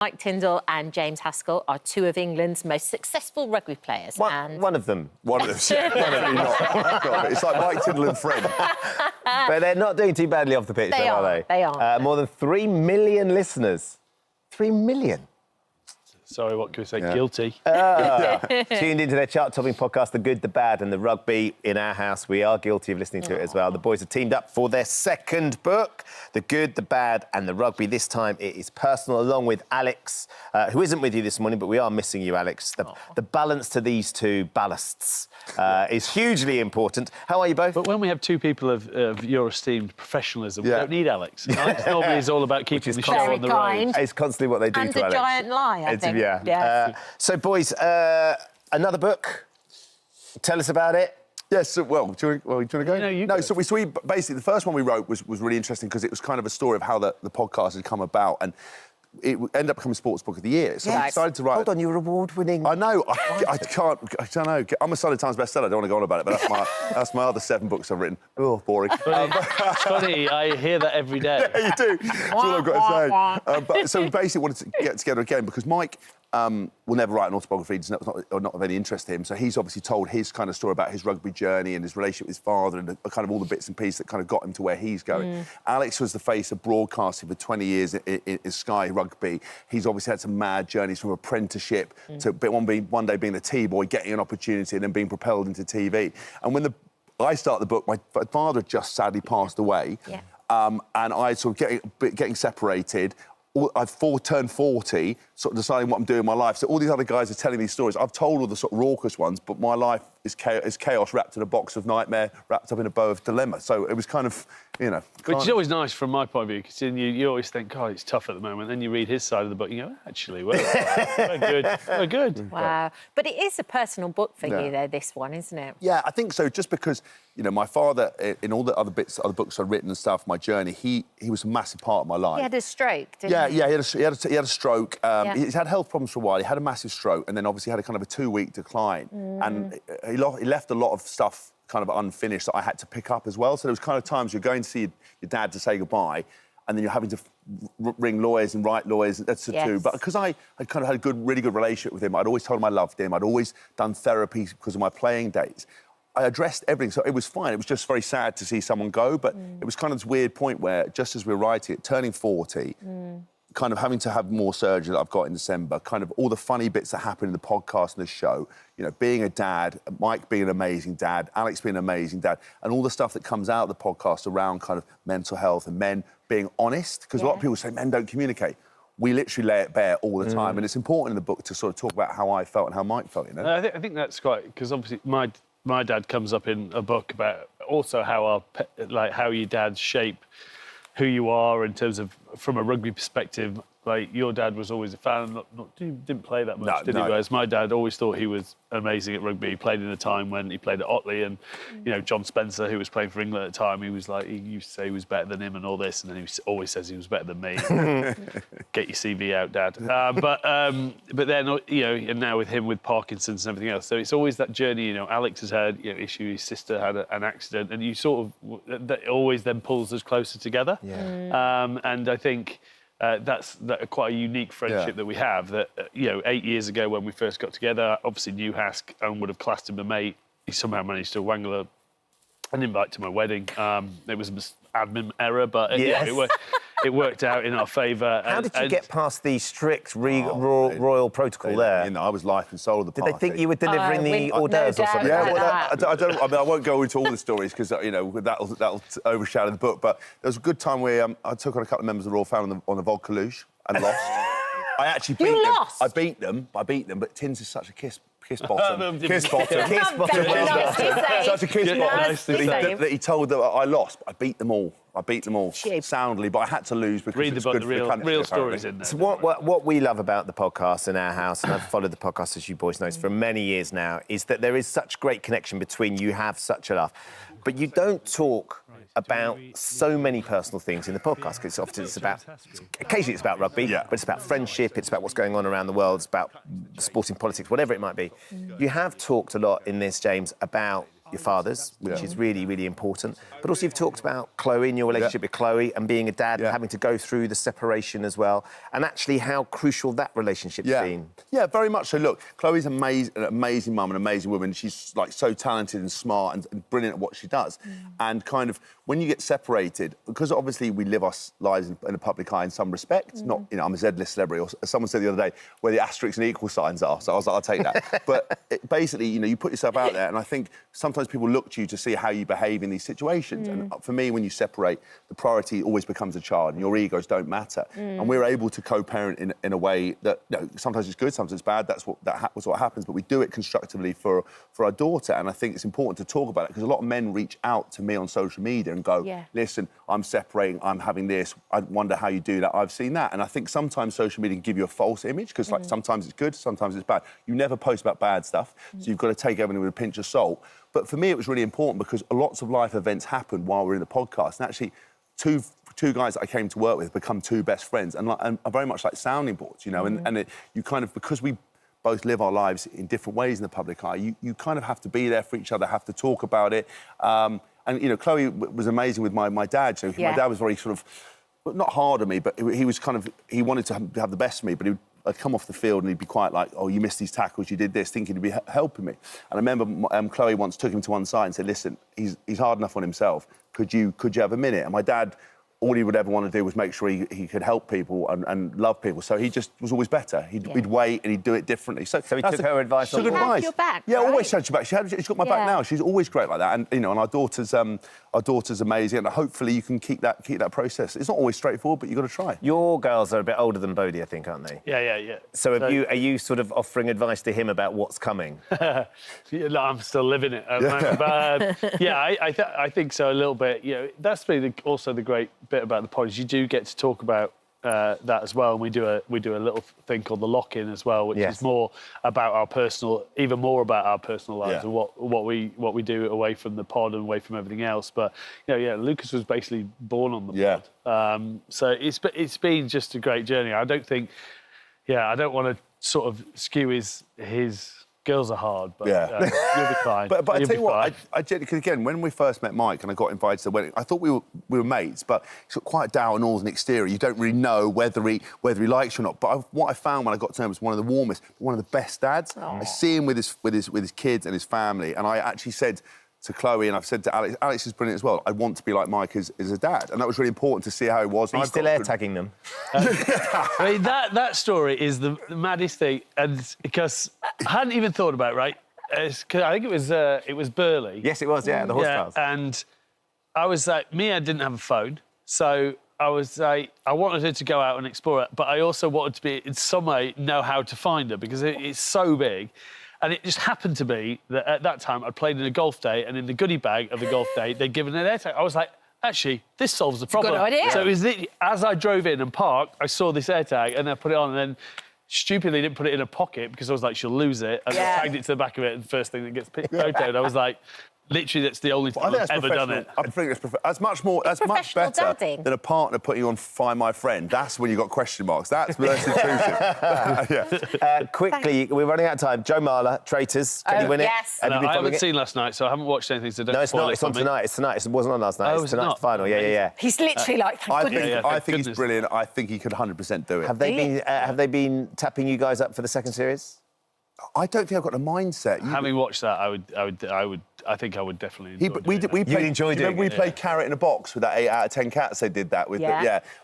Mike Tindall and James Haskell are two of England's most successful rugby players. One of them. One of them. Definitely not. It's like Mike Tindall and friend. But they're not doing too badly off the pitch, are they? They are. More than 3 million listeners. 3 million. Sorry, what can we say? Guilty. Tuned into their chart-topping podcast, The Good, The Bad and The Rugby. In our house, we are guilty of listening to it as well. The boys have teamed up for their second book, The Good, The Bad and The Rugby. This time it is personal, along with Alex, who isn't with you this morning, but we are missing you, Alex. The balance to these two ballasts is hugely important. How are you both? But when we have two people of your esteemed professionalism, we don't need Alex. Alex normally is all about keeping the show on the road. It's constantly what they do and to Alex. And a giant lie, I think. Yeah. So, boys, another book. Tell us about it. Yes, well, do you want to go? No, so we basically, the first one we wrote was really interesting because it was kind of a story of how the podcast had come about, and it ended up becoming Sports Book of the Year. So I decided to write... Hold on, you're award-winning... I know, I don't know. I'm a Sunday Times bestseller, I don't want to go on about it, but that's my other 7 books I've written. Oh, boring. It's funny, I hear that every day. Yeah, you do. That's all I've got to say. But so we basically wanted to get together again because Mike will never write an autobiography. It's not of any interest to him. So he's obviously told his kind of story about his rugby journey and his relationship with his father and kind of all the bits and pieces that kind of got him to where he's going. Alex was the face of broadcasting for 20 years in Sky Rugby. He's obviously had some mad journeys from apprenticeship to one day being the T-boy, getting an opportunity and then being propelled into TV. And when I started the book, my father had just sadly passed away. Yeah. And I sort of getting separated. I've turned 40, sort of deciding what I'm doing in my life. So all these other guys are telling these stories. I've told all the sort of raucous ones, but my life is chaos wrapped in a box of nightmare, wrapped up in a bow of dilemma. So it was kind of, you know... Which is always nice from my point of view, because you always think, God, it's tough at the moment. Then you read his side of the book, you go, actually, we're good. We're good. Wow. But it is a personal book for you, though, this one, isn't it? Yeah, I think so, just because, you know, my father, in all the other books I've written and stuff, my journey, he was a massive part of my life. He had a stroke, didn't he? Yeah, he had a stroke. He's had health problems for a while. He had a massive stroke and then obviously had a kind of a 2-week decline. And he left a lot of stuff kind of unfinished that I had to pick up as well. So there was kind of times you're going to see your dad to say goodbye and then you're having to ring lawyers and write lawyers. That's the two. But because I kind of had a really good relationship with him, I'd always told him I loved him. I'd always done therapy because of my playing days. I addressed everything, so it was fine. It was just very sad to see someone go, but it was kind of this weird point where, just as we were writing it, turning 40, kind of having to have more surgery that I've got in December, kind of all the funny bits that happen in the podcast and the show, you know, being a dad, Mike being an amazing dad, Alex being an amazing dad, and all the stuff that comes out of the podcast around kind of mental health and men being honest, because a lot of people say men don't communicate. We literally lay it bare all the time, and it's important in the book to sort of talk about how I felt and how Mike felt, you know? I think that's quite... Because obviously my dad comes up in a book about also how how your dads shape who you are in terms of, from a rugby perspective. Like, your dad was always a fan, didn't play that much, did he? Whereas my dad always thought he was amazing at rugby. He played in a time when he played at Otley and, you know, John Spencer, who was playing for England at the time, he was like, he used to say he was better than him and all this, and then he always says he was better than me. Get your CV out, Dad. But then, you know, and now with him with Parkinson's and everything else, so it's always that journey. You know, Alex has had, you know, issue. His sister had an accident, and you sort of that always then pulls us closer together. And I think. That's quite a unique friendship that we have. That, you know, 8 years ago when we first got together, obviously knew Hask and would have classed him a mate. He somehow managed to wangle an invite to my wedding. It was an admin error, but it worked out in our favour. How did you get past the strict royal protocol there? You know, I was life and soul of the party. Did they think you were delivering the hors d'oeuvres or something? Yeah, well, I won't go into all the stories because, you know, that'll overshadow the book. But there was a good time where I took on a couple of members of the royal family on the vodka luge and lost. I actually beat them. You lost? I beat them, but Tins is such a kiss bottom. Kiss bottom. Such a kiss bottom that he told that I lost. But I beat them all. Soundly, but I had to lose because read it's the book, good for the country. real stories in there. So what we love about the podcast in our house, and I've followed the podcast, as you boys know, for many years now, is that there is such great connection between you have such a laugh, but you don't talk about so many personal things in the podcast, because occasionally it's about rugby, but it's about friendship, it's about what's going on around the world, it's about sporting politics, whatever it might be. You have talked a lot in this, James, about your fathers, which is really, really important. But also you've talked about Chloe and your relationship with Chloe and being a dad and having to go through the separation as well, and actually how crucial that relationship's been. Yeah, very much so. Look, Chloe's an amazing mum, an amazing woman. She's, like, so talented and smart and brilliant at what she does. And kind of, when you get separated, because obviously we live our lives in a public eye in some respects, not, you know, I'm a Z-list celebrity, or as someone said the other day, where the asterisks and equal signs are, so I was like, I'll take that. But basically, you know, you put yourself out there, and I think sometimes people look to you to see how you behave in these situations. And for me, when you separate, the priority always becomes a child, and your egos don't matter. And we're able to co-parent in a way that, you know, sometimes it's good, sometimes it's bad. That's what happens. But we do it constructively for our daughter, and I think it's important to talk about it because a lot of men reach out to me on social media and go, listen, I'm separating, I'm having this. I wonder how you do that. I've seen that, and I think sometimes social media can give you a false image because, like, sometimes it's good, sometimes it's bad. You never post about bad stuff, so you've got to take everything with a pinch of salt. But for me, it was really important because lots of life events happened while we're in the podcast, and actually, two guys that I came to work with become two best friends, and are very much like sounding boards, you know. You kind of, because we both live our lives in different ways in the public eye, you kind of have to be there for each other, have to talk about it. And you know, Chloe was amazing with my dad. So my dad was very sort of, not hard on me, but he was kind of, he wanted to have the best of me, but I'd come off the field and he'd be quite like, oh, you missed these tackles, you did this, thinking he'd be helping me. And I remember Chloe once took him to one side and said, listen, he's hard enough on himself. Could you have a minute? And my dad, all he would ever want to do was make sure he could help people and love people. So he just was always better. He'd wait and he'd do it differently. So he took her advice on board. Had your back, yeah, right? always had your back. She's got my back now. She's always great like that. And you know, and our daughter's amazing. And hopefully you can keep that process. It's not always straightforward, but you've got to try. Your girls are a bit older than Bodhi, I think, aren't they? Yeah. So are you sort of offering advice to him about what's coming? No, I'm still living it at the moment. But I think so a little bit. You know, that's really also the great bit about the pod is you do get to talk about that as well, and we do a little thing called the lock-in as well, which is more about our personal, even more about our personal lives and what we do away from the pod and away from everything else. But you know, Lucas was basically born on the pod, so it's been just a great journey. I don't think, I don't want to sort of skew his girls are hard, but you'll be fine. But I tell you what, because again, when we first met Mike and I got invited to the wedding, I thought we were mates, but he's got quite a down northern exterior. You don't really know whether he likes you or not. But what I found when I got to him was one of the warmest, one of the best dads. I see him with his kids and his family, and I actually said to Chloe, and I've said to Alex is brilliant as well, I want to be like Mike as a dad. And that was really important to see how he was. Are you still air-tagging them? I mean, that story is the maddest thing, and because I hadn't even thought about it, right? I think it was Burley. Yes, it was, the horse trials. And I was like, Mia didn't have a phone, so I was like, I wanted her to go out and explore it, but I also wanted to be, in some way, know how to find her, because it's so big. And it just happened to be that at that time I'd played in a golf day, and in the goodie bag of the golf day, they'd given an AirTag. I was like, actually, this solves the problem. Good idea. So it was as I drove in and parked, I saw this AirTag, and I put it on, and then stupidly didn't put it in a pocket because I was like, she'll lose it. And I tagged it to the back of it, and the first thing that gets photoed, I was like, literally, that's the only time I've ever done it. I think that's much better dadding. than a partner putting you on Find My Friend. That's when you've got question marks. That's intrusive. Quickly, we're running out of time. Joe Marler, Traitors, can you win it? Yes. I haven't seen last night, so I haven't watched anything, so don't No, it's not. It's on tonight. It's tonight. It wasn't on last night. It's tonight's the final. Yeah. He's literally like, thank goodness. I think he's brilliant. I think he could 100% do it. Have they been tapping you guys up for the second series? I don't think I've got the mindset. Having watched that, I think I would definitely enjoy we played Carrot in a Box with that 8 out of 10 cats they did that with.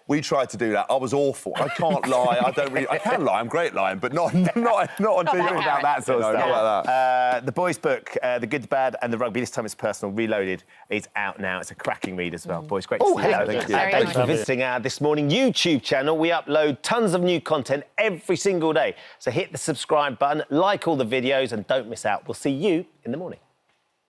We tried to do that. I was awful. I can't lie. I can lie. I'm great lying, but not on TV. About that sort of stuff. Not like that. The boys' book, The Good, the Bad and the Rugby, this time it's personal, Reloaded. It's out now. It's a cracking read as well. Boys, great to see you. Hello. Thank you for visiting our This Morning YouTube channel. We upload tons of new content every single day. So hit the subscribe button, like all the videos, and don't miss out. We'll see you in the morning.